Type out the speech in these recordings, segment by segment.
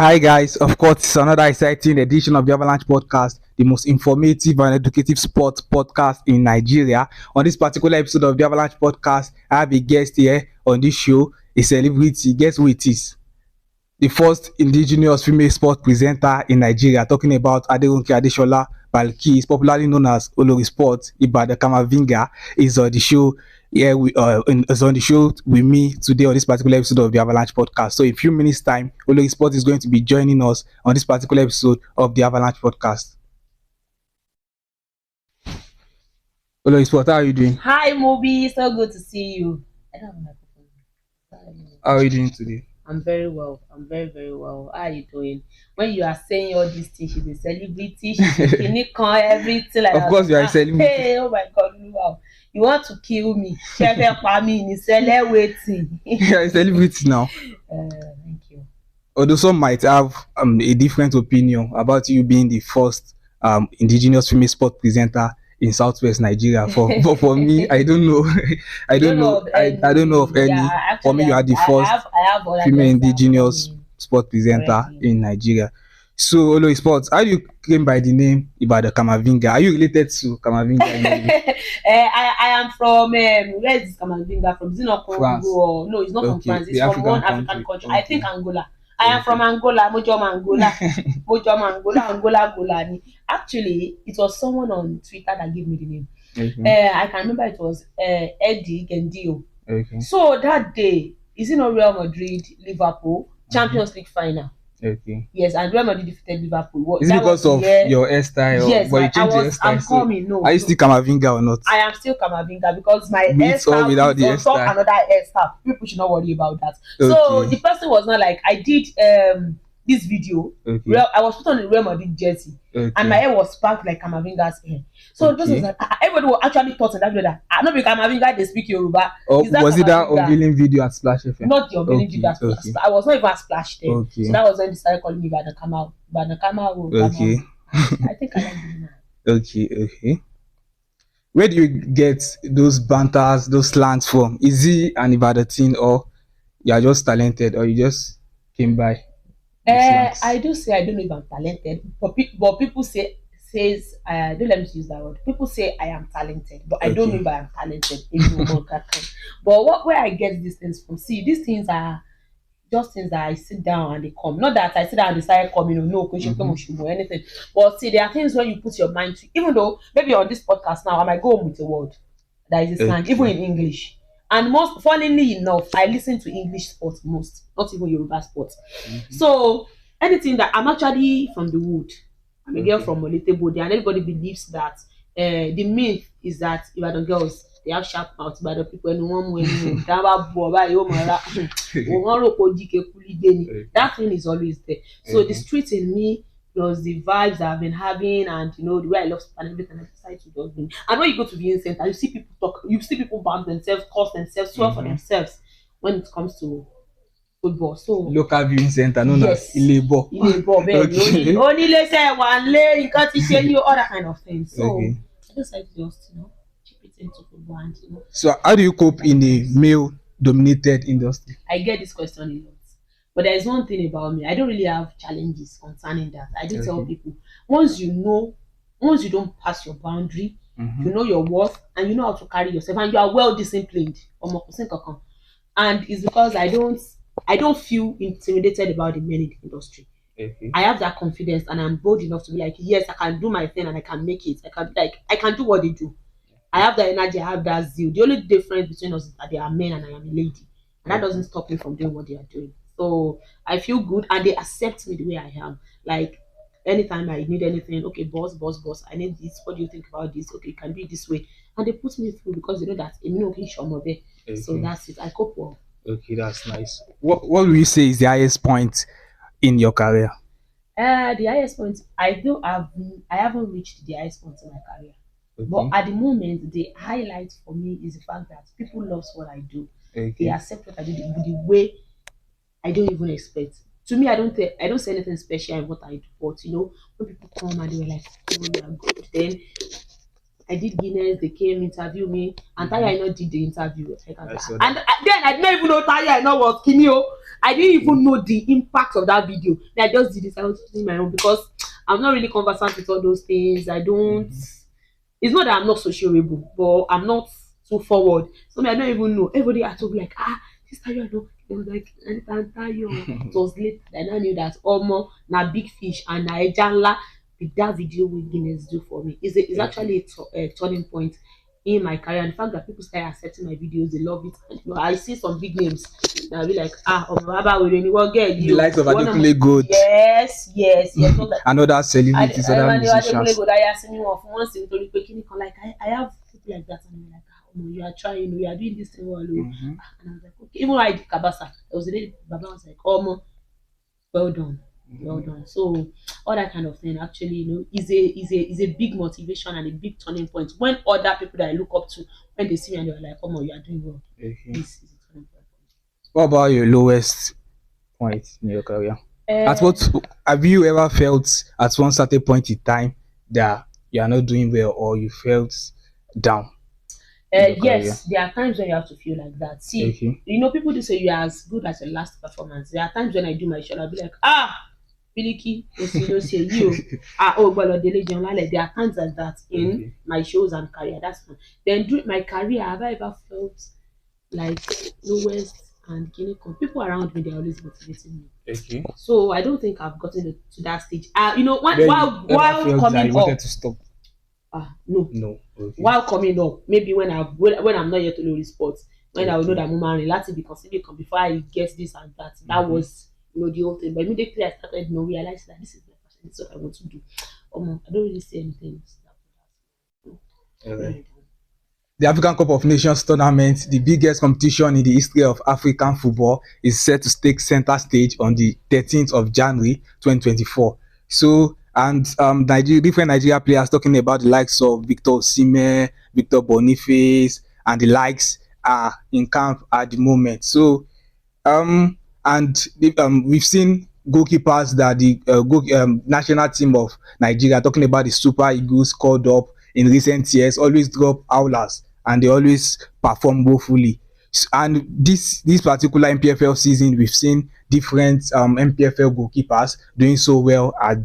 Hi guys, of course, it's another exciting edition of the Avalanche Podcast, the most informative and educative sports podcast in Nigeria. On this particular episode of the Avalanche Podcast, I have a guest here on this show, a celebrity. Guess who it is? The first indigenous female sport presenter in Nigeria, talking about Aderonke Adeshola Balki, is popularly known as OLORI Sport. Ibadan Kamavinga is on the show. Is on the show with me today on this particular episode of the Avalanche Podcast. So in a few minutes' time, OLORI Sport is going to be joining us on this particular episode of the Avalanche Podcast. OLORI Sport, how are you doing? Hi, Moby. So good to see you. I don't have my microphone. How are you doing today? I'm very well. I'm very, very well. How are you doing? When you are saying all these things, she's a celebrity, she's a unique, everything like that. Of course, you are a celebrity. Hey, oh my God, wow. You want to kill me? Chef me in waiting. You are a celebrity now. Thank you. Although some might have a different opinion about you being the first indigenous female sport presenter in Southwest Nigeria. But for me, I don't know. I don't know of any. Yeah, actually, for me, you are the first I have female indigenous sport presenter in Nigeria. So, OLORI Sports, how do you came by the name Ibadan Kamavinga? Are you related to Kamavinga? I am from where is this Kamavinga from? Is it not Congo? No, it's not from France. It's from one African country. Okay. I think Angola. I am from Angola, Angola. Angola. Actually, it was someone on Twitter that gave me the name. Okay. I can remember it was Eddie Gendio. Okay. So that day, is it not Real Madrid, Liverpool, Champions League final? Okay. Yes, and Real Madrid defeated Liverpool. Is it because of your hairstyle? Yes, but you changed your hairstyle. I'm coming. No. Are you still Kamavinga or not? I am still Kamavinga because my hairstyle without the hairstyle. Another hairstyle. People should not worry about that. Okay. So the person was not like I did this video. Okay. I was put on the Real Madrid jersey, and my hair was sparked like Kamavinga's hair. So the person was like, everybody was actually thought in that video that not because Kamavinga they speak Yoruba. Was it that unveiling video at Splash FM? Not the unveiling video at Splash. I was not even at Splash then. Okay. So that was when they started calling me Banakama. Okay. I think I like it now. Okay. Where do you get those banters, those slangs from? Is he an Ibadan thing, or you are just talented, or you just came by? I do say I don't know if I'm talented, but people says don't let me use that word. People say I am talented, but I don't know if I am talented. But where I get these things from? See, these things are just things that I sit down and they come. Not that I sit down and decide coming or no question or anything. But see, there are things when you put your mind to. Even though maybe on this podcast now I might go home with a word that is a slang, even in English. And most funnily enough, I listen to English sports most, not even Yoruba sports. So anything that I'm actually from the wood. I'm a girl from Molitebode, and everybody believes that the myth is that Ibadan girls they have sharp mouths, Ibadan people that thing is always there. So the street in me plus the vibes that I've been having, and the way I love and everything, I decide to just bring. And when you go to viewing center, you see people talk, you see people bump themselves, curse themselves, swear for themselves when it comes to football. So local viewing center known as Ilebo. Only let's say one lay, you can't see any other kind of things. So I just like just chip it into football and So how do you cope in a male dominated industry? I get this question a lot. But there is one thing about me, I don't really have challenges concerning that. I do tell people, once you don't pass your boundary, you know your worth, and you know how to carry yourself, and you are well disciplined. And it's because I don't feel intimidated about the men in the industry. I have that confidence, and I'm bold enough to be like, yes, I can do my thing and I can make it. I can do what they do. I have that energy, I have that zeal. The only difference between us is that they are men and I am a lady. And that doesn't stop me from doing what they are doing. So I feel good, and they accept me the way I am. Like anytime I need anything, okay, boss, I need this. What do you think about this? Okay, it can be this way. And they put me through because they know that so that's it. I cope well. Okay, that's nice. What will you say is the highest point in your career? The highest point, I haven't reached the highest point in my career. But at the moment, the highlight for me is the fact that people love what I do. They accept what I do the way I don't even expect. To me, I don't say anything special in what I do. But when people come and they were like, "Oh, you are good," then I did Guinness, they came interview me, and Taya I not did the interview. And then I didn't even know Taya I know was Kinio. I didn't even know the impact of that video. I just did it. I was doing my own because I'm not really conversant with all those things. I don't. It's not that I'm not sociable, but I'm not too forward. So I don't even know. Everybody had to be like, this Tayo, I know. It was like, Tayo. It was late. And I knew that Omo, na big fish, and na ejala. That video with Guinness do for me. It's actually a turning point in my career. And the fact that people start accepting my videos, they love it. And, you know, I see some big names. They'll be like, Baba, we don't want get you. The likes of Adekunle Gold. Yes. And other celebrities, other musicians. Like I have people like that, and I'm like, you are trying, you are doing this thing well. And I was like, okay. Even when I did Kabasa, there was a day Baba was like, well done. Well done. So all that kind of thing actually, you know, is a big motivation and a big turning point when other people that I look up to, when they see me and they're like, you are doing well. This is a turning point. What about your lowest point in your career? Have you ever felt at one certain point in time that you are not doing well, or you felt down? Yes, there are times when you have to feel like that. See, you know, people do say you are as good as your last performance. There are times when I do my show, I'll be like, Biliki, you. There are times like that in my shows and career. That's fine. Then during my career, have I ever felt like lowest and people around me, they're always motivating me. So I don't think I've gotten to that stage. You know, while coming up. To stop. No. While coming up, maybe when I'm not yet OLORI Sport, when I will know that moment related because before I get this and that. That was, you know, the whole thing. But immediately I started, realize that this is my passion, this is what I want to do. I don't really see anything. The African Cup of Nations tournament, the biggest competition in the history of African football, is set to take center stage on the 13th of January 2024. So, and different Nigeria players talking about the likes of Victor Osimhen, Victor Boniface, and the likes are in camp at the moment. So, we've seen goalkeepers that the national team of Nigeria, talking about the Super Eagles, called up in recent years, always drop howlers and they always perform woefully. And this particular MPFL season, we've seen different MPFL goalkeepers doing so well at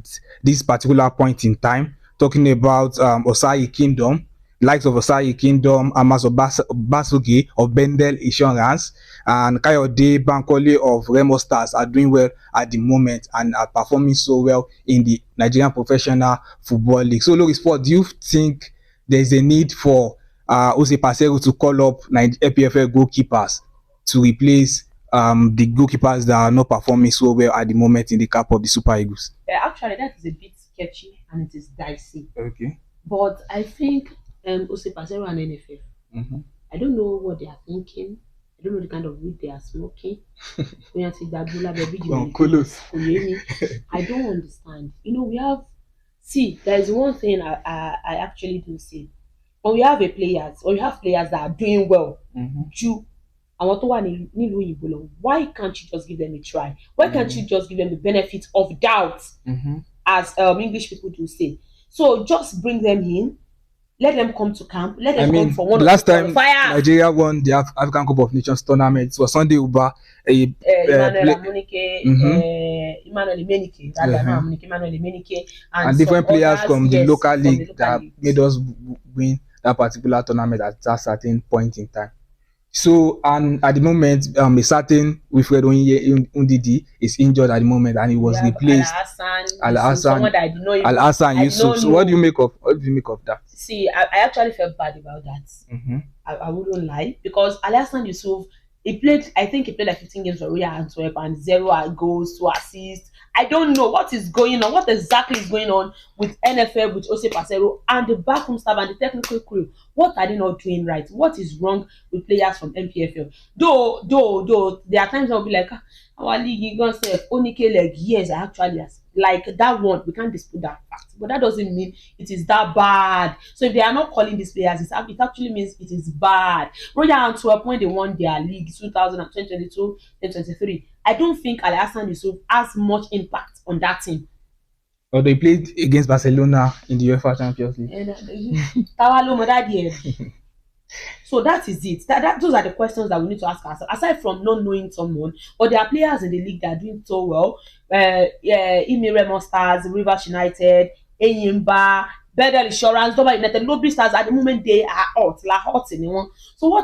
this particular point in time. Talking about Osai Kingdom, likes of Osai Kingdom, Amazo Basugi of Bendel Insurance, and Kayode Bankole of Remo Stars are doing well at the moment and are performing so well in the Nigerian Professional Football League. So, OLORI Sport, do you think there's a need for Ose Pasero to call up MPFL goalkeepers to replace the goalkeepers that are not performing so well at the moment in the cap of the Super Eagles? Actually, that is a bit sketchy and it is dicey. Okay. But I think Ose Pasero and NFF, I don't know what they are thinking. I don't know the kind of weed they are smoking. I don't understand. You know, there is one thing I actually do see. When we have players that are doing well, why can't you just give them a try? Why can't you just give them the benefit of doubt, as English people do say? So just bring them in, let them come to camp, let them come for one of the last time Nigeria won the African Cup of Nations tournament. It was Sunday Uba, Emmanuel Imenike, and different players from the local league that made us win that particular tournament at a certain point in time. So, and at the moment, a certain Wilfred Undidi is injured at the moment, and he was replaced. Al Hassan Yusuf. So, what do you make of that? See, I actually felt bad about that. I wouldn't lie, because Al Hassan Yusuf, I think he played like 15 games for Royal Antwerp and 0 goals, 2 assists. I don't know what is going on, what exactly is going on with NFL, with Ose Pasero and the backroom staff and the technical crew. What are they not doing right? What is wrong with players from MPFL? Though there are times I'll be like, our league, you gonna say Onike leg, yes, I actually like that one. We can't dispute that fact, but that doesn't mean it is that bad. So if they are not calling these players, it actually means it is bad. Royal Antwerp, when they won their league 2022 and 23, I don't think Al Hassan Yusuf has much impact on that team. Although he played against Barcelona in the UEFA Champions League. So that is it. Those are the questions that we need to ask ourselves. Aside from not knowing someone, or there are players in the league that are doing so well. Imiremo Stars, Rivers United, Enyimba, Bedell Insurance, Dover United, Lobby Stars at the moment they are hot, like hot in the one. So what